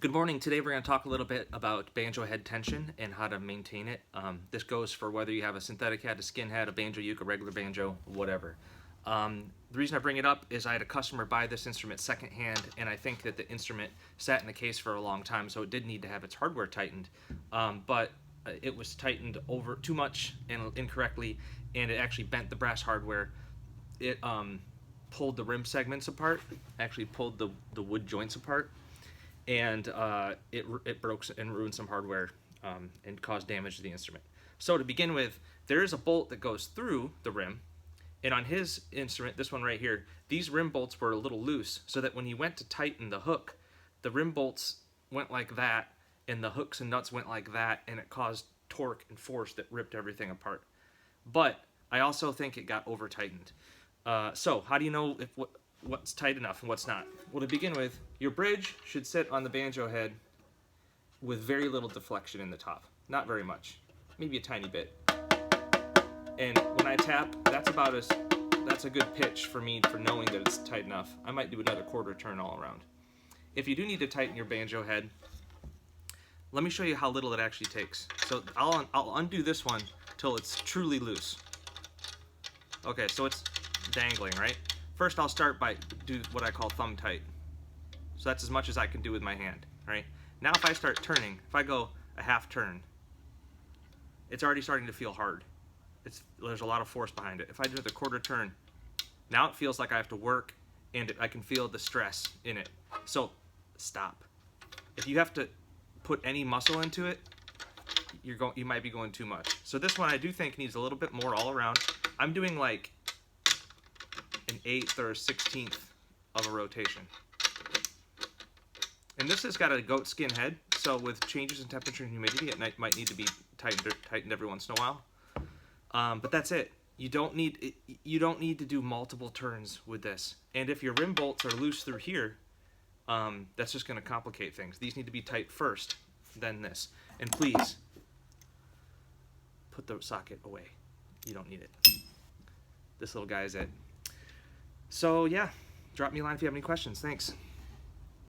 Good morning. Today we're going to talk a little bit about banjo head tension and how to maintain it. This goes for whether you have a synthetic head, a skin head, a banjo uke, a regular banjo, whatever. The reason I bring it up is I had a customer buy this instrument secondhand, and I think that the instrument sat in the case for a long time, so it did need to have its hardware tightened. But it was tightened over too much and incorrectly, and it actually bent the brass hardware. It pulled the rim segments apart, actually pulled the wood joints apart, and it broke and ruined some hardware and caused damage to the instrument. So to begin with, there is a bolt that goes through the rim, and on his instrument, this one right here, these rim bolts were a little loose, so that when he went to tighten the hook, the rim bolts went like that, and the hooks and nuts went like that, and it caused torque and force that ripped everything apart. But I also think it got over tightened. So how do you know if what's tight enough and what's not? Well, to begin with, your bridge should sit on the banjo head with very little deflection in the top. Not very much, maybe a tiny bit. And when I tap, that's a good pitch for me for knowing that it's tight enough. I might do another quarter turn all around. If you do need to tighten your banjo head, let me show you how little it actually takes. So I'll undo this one till it's truly loose. Okay, so it's dangling, right? First, I'll start by do what I call thumb tight. So that's as much as I can do with my hand, right? Now if I start turning, if I go a half turn, it's already starting to feel hard. There's a lot of force behind it. If I do the quarter turn, now it feels like I have to work, and I can feel the stress in it. So stop. If you have to put any muscle into it, you might be going too much. So this one I do think needs a little bit more all around. I'm doing like an 1/8 or a 1/16 of a rotation. And this has got a goat skin head, so with changes in temperature and humidity, it might need to be tightened every once in a while. But that's it. You don't need to do multiple turns with this. And if your rim bolts are loose through here, that's just going to complicate things. These need to be tight first, then this. And please put the socket away. You don't need it. This little guy is it. So yeah, drop me a line if you have any questions. Thanks.